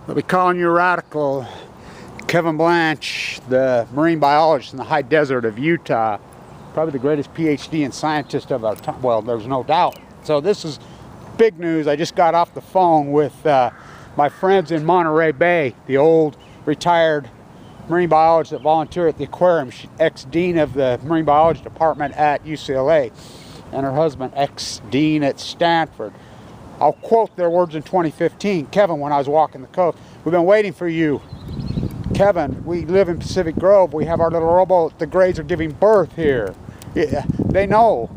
They'll be calling you a radical. Kevin Blanch, the marine biologist in the high desert of Utah, probably the greatest PhD and scientist of our time. Well, there's no doubt. So this is big news. I just got off the phone with my friends in Monterey Bay, the old retired marine biologist that volunteered at the aquarium, ex-dean of the marine biology department at UCLA, and her husband, ex-dean at Stanford. I'll quote their words in 2015. Kevin, when I was walking the coast, we've been waiting for you. Kevin, we live in Pacific Grove. We have our little rowboat. The Grays are giving birth here. Yeah, they know.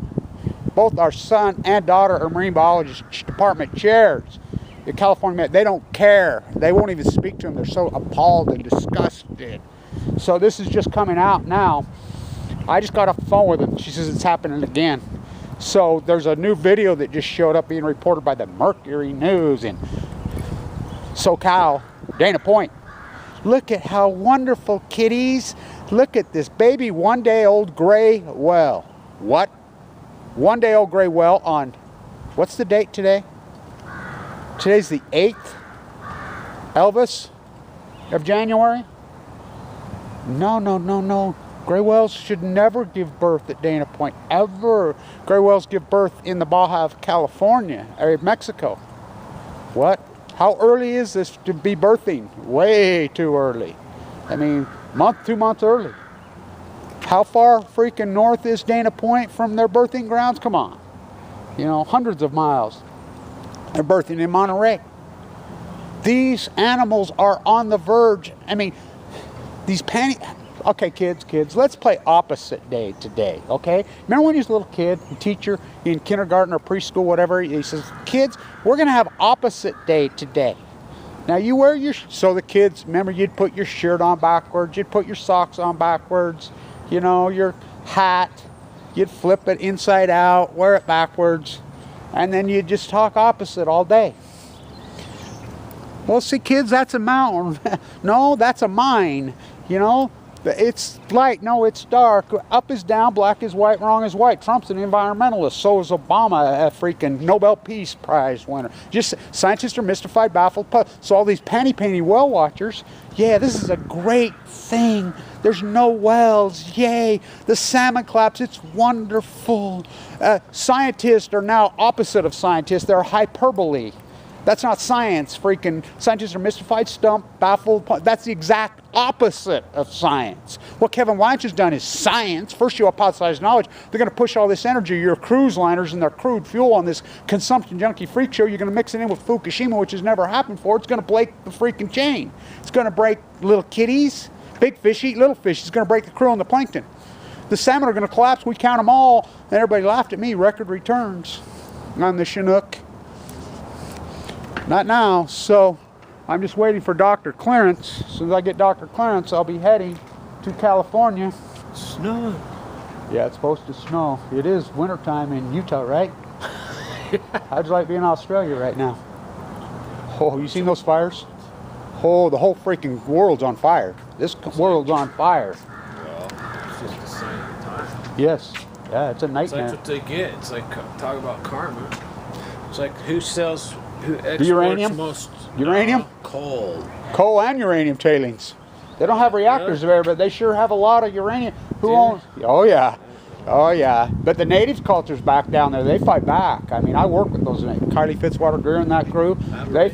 Both our son and daughter are marine biology department chairs. The California, they don't care. They won't even speak to them. They're so appalled and disgusted. So this is just coming out now. I just got off the phone with them. She says it's happening again. So there's a new video that just showed up being reported by the Mercury News in SoCal, Dana Point. Look at how wonderful kitties. Look at this baby one-day-old gray whale. What? One-day-old gray whale on, what's the date today? Today's the 8th, Elvis, of January? No. Gray whales should never give birth at Dana Point, ever. Gray whales give birth in the Baja of California, or Mexico. What? How early is this to be birthing? Way too early. I mean, 2 months early. How far freaking north is Dana Point from their birthing grounds? Come on. You know, hundreds of miles. They're birthing in Monterey. These animals are on the verge. I mean, these okay, kids, let's play opposite day today, okay? Remember when you was a little kid, a teacher in kindergarten or preschool, whatever, he says, kids, we're going to have opposite day today. Now you wear your, so the kids, remember you'd put your shirt on backwards, you'd put your socks on backwards, you know, your hat, you'd flip it inside out, wear it backwards, and then you'd just talk opposite all day. Well, see, kids, that's a mountain. No, that's a mine, you know. It's light, no, it's dark. Up is down, black is white, wrong is white. Trump's an environmentalist. So is Obama, a freaking Nobel Peace Prize winner. Just scientists are mystified, baffled. So all these panty whale watchers, yeah, this is a great thing. There's no whales, yay. The salmon claps, it's wonderful. Scientists are now opposite of scientists. They're hyperbole. That's not science. Freaking scientists are mystified, stumped, baffled. That's the exact opposite of science. What Kevin Blanch has done is science. First you hypothesize knowledge. They're going to push all this energy, your cruise liners and their crude fuel on this consumption junkie freak show. You're going to mix it in with Fukushima, which has never happened before. It's going to break the freaking chain. It's going to break little kitties. Big fish eat little fish. It's going to break the krill and the plankton. The salmon are going to collapse. We count them all. And everybody laughed at me. Record returns on the Chinook. Not now, so I'm just waiting for doctor clearance. As soon as I get doctor clearance, I'll be heading to California. Snow. Yeah, it's supposed to snow. It is wintertime in Utah, right? How'd you like being in Australia right now? Oh, you seen those fires? Oh, the whole freaking world's on fire. This world's on fire. Well, it's just a sign of the time. Yes. Yeah, it's a nightmare. It's like what they get. It's like, talk about karma. It's like who exports uranium? most uranium? Coal. Coal and uranium tailings. They don't have reactors there, but they sure have a lot of uranium. Who owns? Oh yeah. Oh yeah. But the native culture's back down there. They fight back. I mean, I work with those. Kylie Fitzwater Greer and that group. They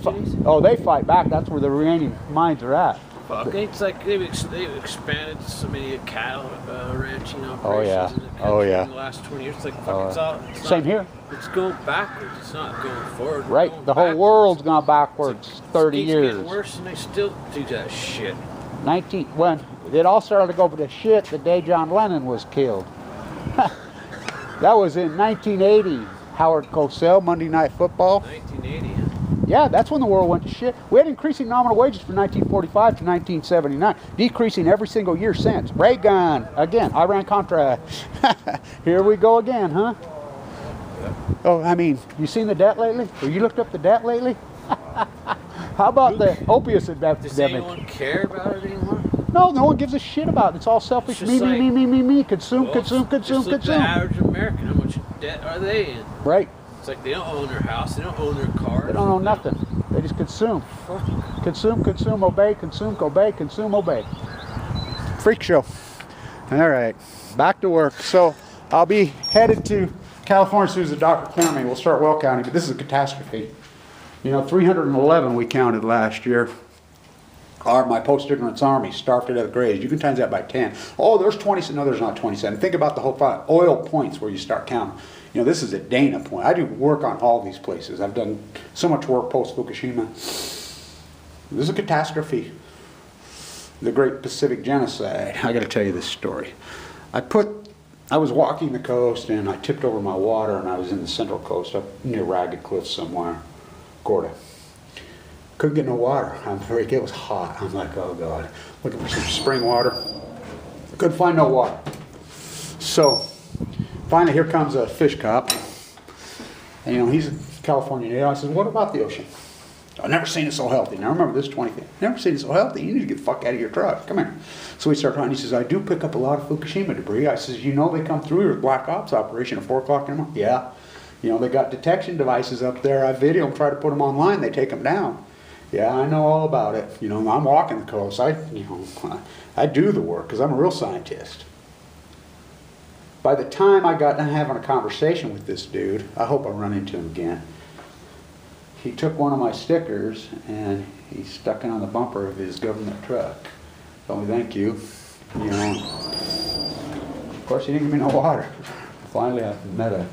fight back. That's where the uranium mines are at. Fuck, it's like they've expanded so many cattle ranching operations oh, yeah. in the country in the last 20 years. It's like, fuck, it's same here. It's going backwards. It's not going forward. Right. The whole world's gone backwards. Like, 30 years. It's getting worse, and they still do that shit. When it all started to go to shit the day John Lennon was killed. That was in 1980. Howard Cosell, Monday Night Football. 1980. Yeah, that's when the world went to shit. We had increasing nominal wages from 1945 to 1979, decreasing every single year since. Reagan, again, Iran-Contra. Here we go again, huh? Oh, I mean, you seen the debt lately? Or you looked up the debt lately? How about the opiate epidemic? Does anyone care about it anymore? No, no one gives a shit about it. It's all selfish. Me, like, me. Consume. The average American, how much debt are they in? Right. It's like they don't own their house, they don't own their car. They don't own nothing. They just consume. Consume, consume, obey, consume, obey, consume, obey. Freak show. All right, back to work. So I'll be headed to California as soon as the doctor clears me. We'll start well counting, but this is a catastrophe. You know, 311 we counted last year. My post-ignorance army starved to death graves. You can times that by 10. Oh, there's 20. No, there's not 27. Think about the whole oil points where you start counting. You know, this is a Dana point. I do work on all these places. I've done so much work post-Fukushima. This is a catastrophe. The Great Pacific Genocide. I got to tell you this story. I was walking the coast and I tipped over my water and I was in the Central Coast up near Ragged Cliff somewhere, Gorda. Couldn't get no water. It was hot. I'm like, oh God, looking for some spring water. Couldn't find no water. So finally here comes a fish cop. And you know, he's a California native. I said, what about the ocean? I've never seen it so healthy. Now remember this 20 thing. Never seen it so healthy. You need to get the fuck out of your truck. Come here. So we start talking. He says, I do pick up a lot of Fukushima debris. I says, you know they come through your black ops operation at 4 o'clock in the morning? Yeah. You know, they got detection devices up there. I video them, try to put them online. They take them down. Yeah, I know all about it. You know, I'm walking the coast. I do the work because I'm a real scientist. By the time I got done having a conversation with this dude, I hope I run into him again. He took one of my stickers and he stuck it on the bumper of his government truck. Told me thank you. You know, of course he didn't give me no water. Finally, I met a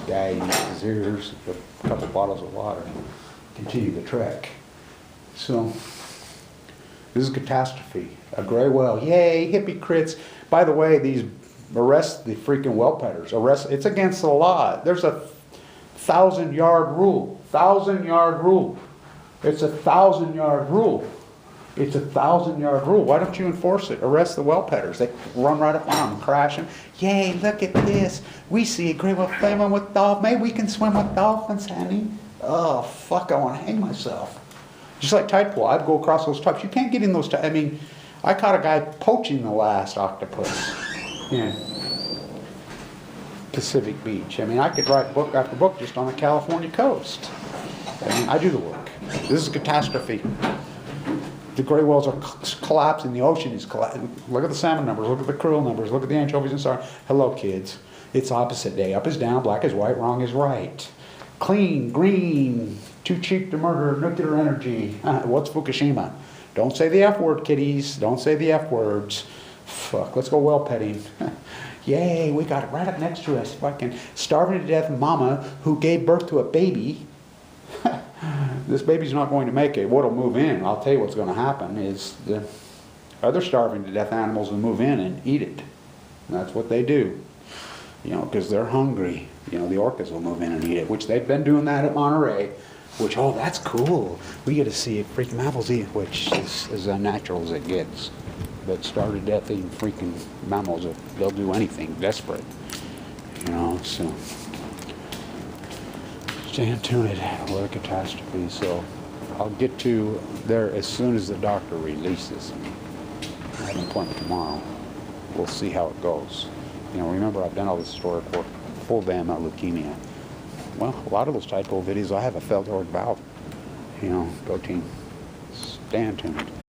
guy in his ears with a couple bottles of water. Continue the trek. So this is a catastrophe. A gray whale. Yay, hippie crits. By the way, these arrest the freaking well petters. It's against the law. There's a 1,000-yard rule. 1,000-yard rule. It's a 1,000-yard rule. It's a 1,000-yard rule. Why don't you enforce it? Arrest the well petters. They run right up on them, crashing. Yay, look at this. We see a gray whale swimming with dolphins. Maybe we can swim with dolphins, honey. Oh, fuck, I want to hang myself. Just like tide pool. I'd go across those types. You can't get in those. I mean, I caught a guy poaching the last octopus in Pacific Beach. I mean, I could write book after book just on the California coast. I mean, I do the work. This is a catastrophe. The gray whales are collapsing. The ocean is collapsing. Look at the salmon numbers. Look at the krill numbers. Look at the anchovies and stars. Hello, kids. It's opposite day. Up is down. Black is white. Wrong is right. Clean, green, too cheap to murder, nuclear energy. What's Fukushima? Don't say the F word, kiddies. Don't say the F words. Fuck, let's go well petting. Yay, we got it right up next to us. Fucking starving to death mama who gave birth to a baby. This baby's not going to make it. What'll move in, I'll tell you what's going to happen, is the other starving to death animals will move in and eat it. And that's what they do. You know, because they're hungry. You know, the orcas will move in and eat it, which they've been doing that at Monterey, which, oh, that's cool. We get to see freaking mammals eat, which is as unnatural as it gets. But starved to death eating freaking mammals, they'll do anything, desperate. You know, so stay tuned. What a catastrophe. So I'll get to there as soon as the doctor releases me. I have an appointment tomorrow. We'll see how it goes. You know, remember I've done all this historic work, full damn leukemia. Well, a lot of those type of videos, I have a felt aortic valve. You know, go team. Stay tuned.